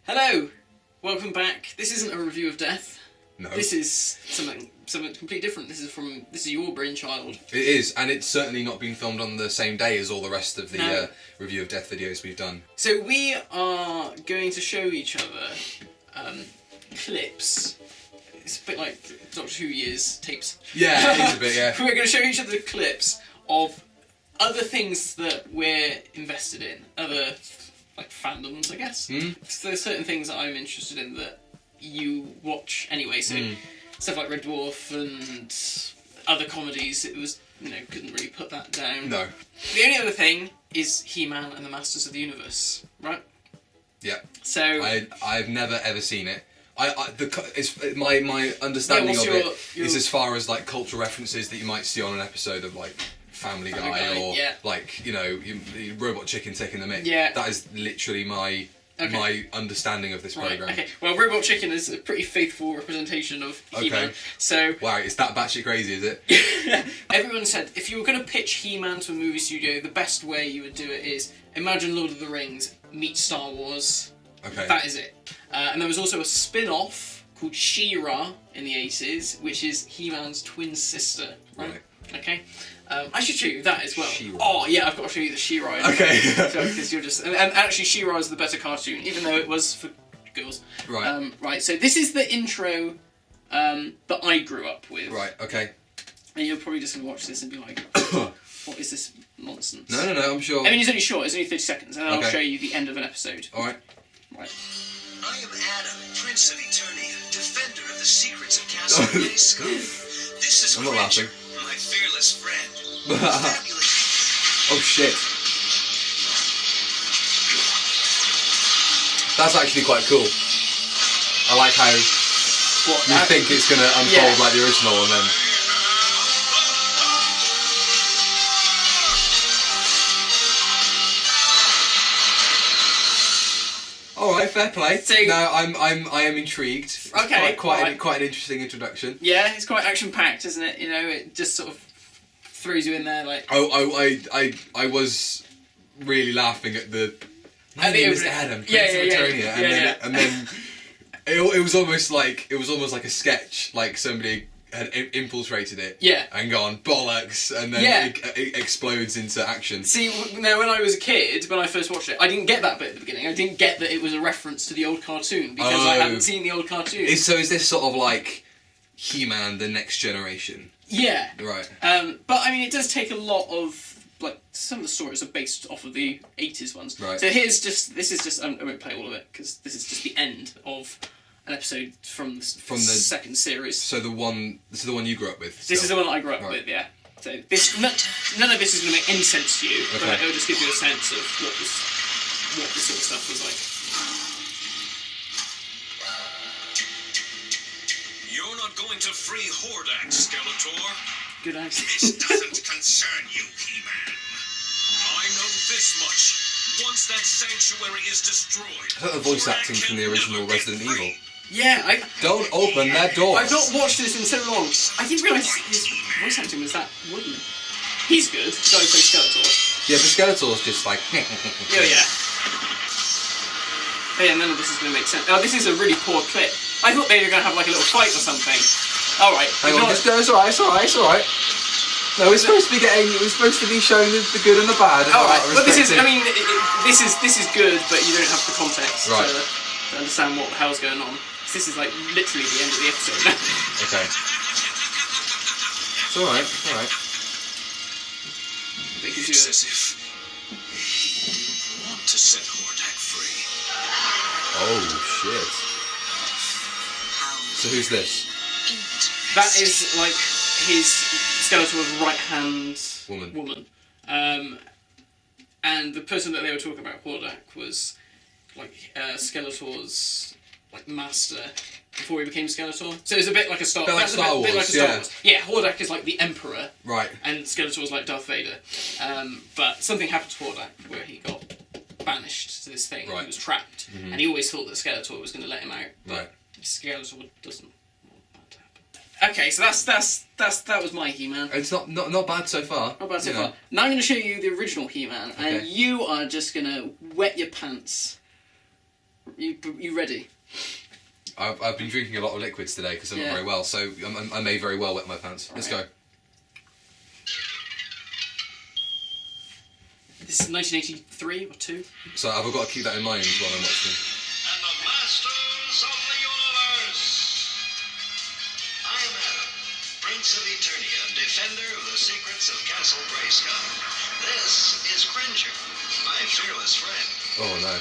Hello, welcome back. This isn't a review of Death. No. This is something completely different. This is your brainchild. It is, and it's certainly not been filmed on the same day as all the rest of the No. review of Death videos we've done. So we are going to show each other clips. It's a bit like Doctor Who years tapes. Yeah, it is a bit, yeah. We're going to show each other clips of other things that we're invested in, other like fandoms, I guess. So there's certain things that I'm interested in that you watch anyway. So stuff like Red Dwarf and other comedies. It was, couldn't really put that down. No. The only other thing is He-Man and the Masters of the Universe, right? Yeah. So I've never ever seen it. My understanding of it is as far as like cultural references that you might see on an episode of like Family Guy or like Robot Chicken taking the mick. Yeah. That is literally my understanding of this program. Okay. Well, Robot Chicken is a pretty faithful representation of He-Man. Okay. So Wow, it's that batshit crazy, is it? everyone said if you were going to pitch He-Man to a movie studio, the best way you would do it is imagine Lord of the Rings meet Star Wars. Okay. That is it. And there was also a spin-off called She-Ra in the 80s, which is He-Man's twin sister. Right. Okay. I should show you that as well. She-Ra. Oh yeah, I've got to show you the She-Ra. Okay. Because you're just and actually She-Ra is the better cartoon, even though it was for girls. Right. Right. So this is the intro that I grew up with. Right. Okay. And you're probably just gonna watch this and be like, "What is this nonsense?" No, I'm sure. I mean, it's only short. It's only 30 seconds, and then I'll Okay. show you the end of an episode. All right. Right. I am Adam, Prince of Eternia, defender of the secrets of Castle Grayskull. This is I'm not Cringe, laughing. my fearless friend. Fabulous. Oh shit. That's actually quite cool. I like how you think it's going to unfold like the original and then... All right, fair play. So, no, I am intrigued. It's Okay, quite right. quite an interesting introduction. Yeah, it's quite action-packed, isn't it? It just sort of throws you in there like. I was really laughing at the. My name is Adam, Prince of Eternia, and then it was almost like a sketch, like somebody had infiltrated it, and gone bollocks, and then it explodes into action. See, now when I was a kid, when I first watched it, I didn't get that bit at the beginning. I didn't get that it was a reference to the old cartoon because I hadn't seen the old cartoon. So is this sort of like He-Man, the next generation? Yeah. Right. But I mean, it does take a lot of like some of the stories are based off of the 80s ones. Right. So this is just I won't play all of it because this is just the end of an episode from the second series. So this is the one you grew up with. This is the one that I grew up with, yeah. So none of this is going to make any sense to you, but it'll just give you a sense of what this sort of stuff was like. You're not going to free Hordak, Skeletor. Good answer. This doesn't concern you, He-Man. I know this much. Once that sanctuary is destroyed, I thought the voice acting from the original Resident Evil. Yeah, Don't open that door. I've not watched this in so long. I didn't realise his voice acting was that wooden. He's good. The guy who plays Skeletor. Yeah, but Skeletor's just like. Yeah. Oh, yeah, none of this is going to make sense. Oh, this is a really poor clip. I thought they were going to have like a little fight or something. All right. Hang on, it's alright. No, we're supposed to be showing the good and the bad. All right. But this is good, but you don't have the context right. to understand what the hell's going on. This is like literally the end of the episode now. Okay. It's alright. It's as if you want to set Hordak free. Oh shit. So who's this? That is like his Skeletor's right-hand woman. And the person that they were talking about, Hordak, was like Skeletor's like master before he became Skeletor. So it's a bit like a Star Wars. Yeah, Hordak is like the Emperor. Right. And Skeletor was like Darth Vader. But something happened to Hordak where he got banished to this thing. Right. He was trapped. And he always thought that Skeletor was going to let him out. But right. Skeletor doesn't want that to happen. Okay, so that was my He-Man. It's not bad so far. Not bad so far. Now I'm going to show you the original He-Man, and you are just going to wet your pants You ready? I've been drinking a lot of liquids today because I'm not very well, so I may very well wet my pants. Let's go. This is 1983 or 2. So have I got to keep that in mind while I'm watching? And the masters of the universe. I am Adam, Prince of Eternia, defender of the secrets of Castle Grayskull. This is Cringer, my fearless friend. Oh no.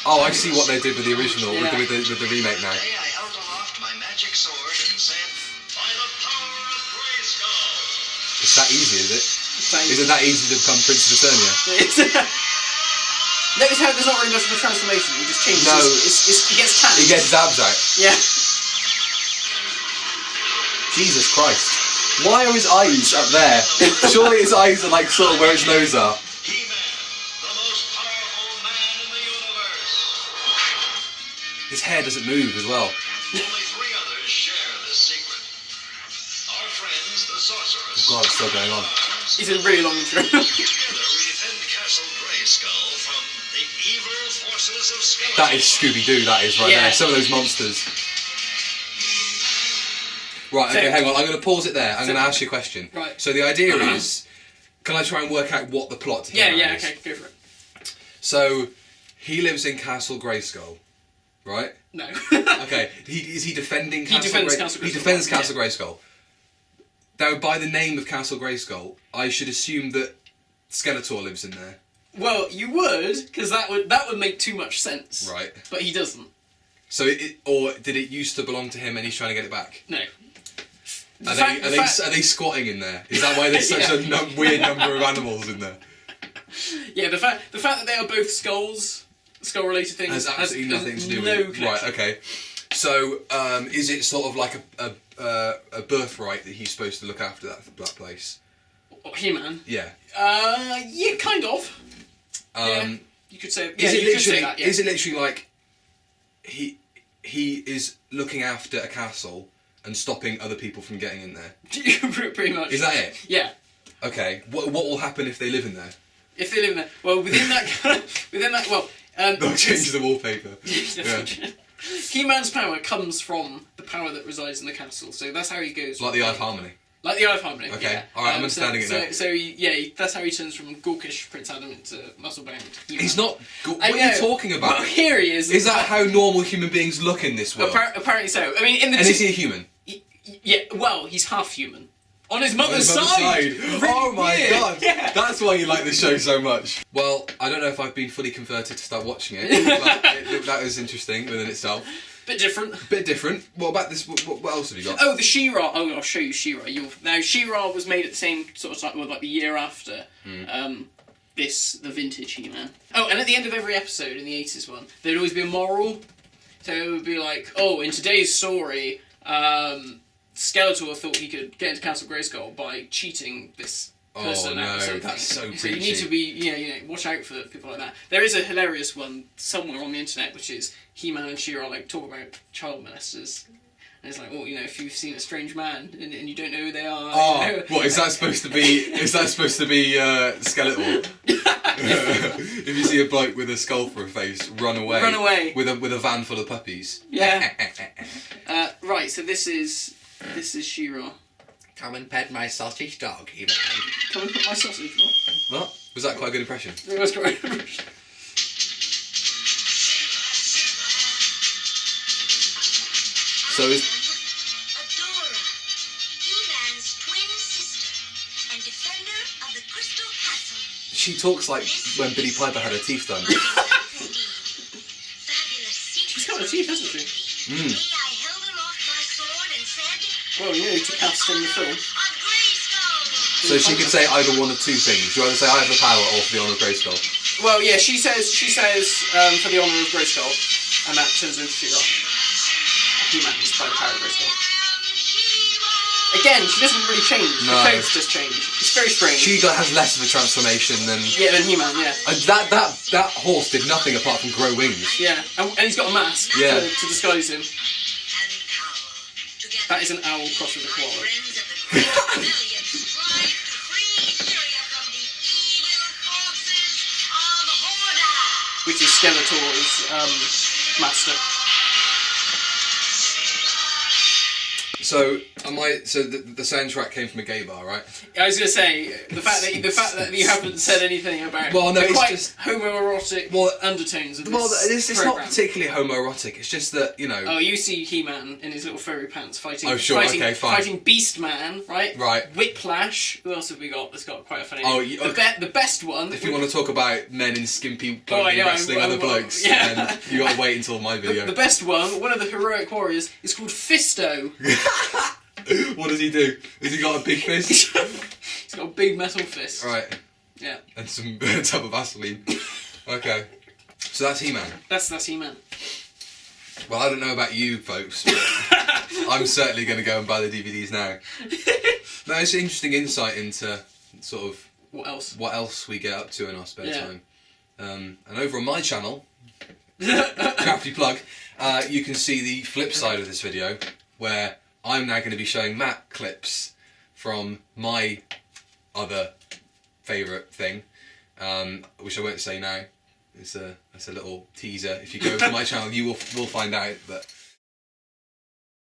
Oh, I see what they did with the original, with the remake now. Today I held aloft my magic sword and said, by the power of Grayskull. It's that easy, is it? Is it that easy to become Prince of Eternia? Notice how there's not really much of a transformation. He just changes. No. He gets tan. He gets his abs out. Yeah. Jesus Christ. Why are his eyes up there? Surely his eyes are like sort of where his nose are. He-Man, the most powerful man in the universe. His hair doesn't move as well. Only 3 others share this secret. Our friends, the sorcerers. God, it's still going on. It's a really long intro. Together we defend Castle Grayskull from the evil forces of Skeletor. That is Scooby-Doo, that is right there. Some of those monsters. Right, okay, hang on. I'm going to pause it there. I'm going to ask you a question. Right. So the idea is, can I try and work out what the plot to He-Man is? Okay, go for it. So, he lives in Castle Grayskull, right? No. Okay, is he defending Castle Grayskull? He defends Castle Grayskull. Now, by the name of Castle Grayskull, I should assume that Skeletor lives in there. Well, you would, because that would make too much sense. Right. But he doesn't. So, or did it used to belong to him and he's trying to get it back? No. Are they squatting in there? Is that why there's such a weird number of animals in there? Yeah, the fact that they are both skull-related things has absolutely nothing to do no with connection. Right, okay. So, is it sort of like a birthright that he's supposed to look after that place? He-Man? Yeah. Yeah, kind of. Yeah, you could say. Yeah, Is that. Yeah. Is it literally like he is looking after a castle and stopping other people from getting in there? Pretty much. Is that it? Yeah. Okay. What will happen if they live in there? If they live in there, well, within that, They'll change the wallpaper. Yeah. He-Man's power comes from the power that resides in the castle, so that's how he goes. Like the Eye of Harmony. Like the Eye of Harmony. Okay. Yeah. All right. I'm understanding it now. So that's how he turns from gawkish Prince Adam into muscle-bound He-Man. He's not. What are you talking about? Well, here he is. Is that how normal human beings look in this world? Apparently so. I mean, is he a human? Yeah. Well, he's half human. On his mother's side. Really oh my weird. God! Yeah. That's why you like the show so much. Well, I don't know if I've been fully converted to start watching it. But that is interesting within itself. Bit different. Bit different. What about this? What else have you got? Oh, the She-Ra. Oh, I'll show you She-Ra. Now, She-Ra was made at the same sort of time, like the year after the vintage He-Man. Oh, and at the end of every episode in the 80s one, there'd always be a moral. So it would be like, oh, in today's story, Skeletor thought he could get into Castle Grayskull by cheating this person out of something. That's so So you need to be, watch out for people like that. There is a hilarious one somewhere on the internet, which is He-Man and She-Ra talk about child molesters. And it's like, well, if you've seen a strange man and you don't know who they are. Oh, what is that supposed to be? Is that supposed to be Skeletor? If you see a bloke with a skull for a face, run away. Run away. With a van full of puppies. Yeah. Right. So this is She-Ra. Come and pet my sausage dog, He-Man. Come and put my sausage. What? Was that quite a good impression? It was great. So is Adora, He-Man's twin sister and defender of the Crystal Castle. she talks like when Billy Piper had her teeth done. She's got her teeth, hasn't she? Mm. I held aloft my sword and said, Well, to cast in the film. So she could say either one of two things. You either say I have the power or for the honour of Grayskull. Well, yeah, she says for the honour of Grayskull, and that turns into She-Ra. He-Man's by the power of Grayskull. Again, she doesn't really change. No. The clothes just change. It's very strange. She has less of a transformation than. Yeah, than He-Man. Yeah. And that horse did nothing apart from grow wings. Yeah, and he's got a mask Yeah. to disguise him. That is an owl crossed with a koala. Which is Skeletor's Master. So the soundtrack came from a gay bar, right? I was gonna say the fact that you haven't said anything about the it's quite just homoerotic undertones of this. Well, it's not programme. particularly homoerotic. It's just that Oh, you see He-Man in his little furry pants fighting. Oh, sure, fighting, okay, fine. Fighting Beast Man, right? Right. Whiplash. Who else have we got? That's got quite a funny. Oh, name. The best one. If you want to talk about men in skimpy clothing wrestling other blokes, then you got to wait until my video. The best one of the heroic warriors, is called Fisto. What does he do? Has he got a big fist? He's got a big metal fist. Right. Yeah. And some tub of Vaseline. Okay. So that's He-Man. That's He-Man. Well, I don't know about you folks, but I'm certainly going to go and buy the DVDs now. No, it's an interesting insight into sort of what else we get up to in our spare time. And over on my channel, crafty plug, you can see the flip side of this video, where I'm now going to be showing Matt clips from my other favourite thing, which I won't say now. It's a little teaser. If you go to my channel, you will find out that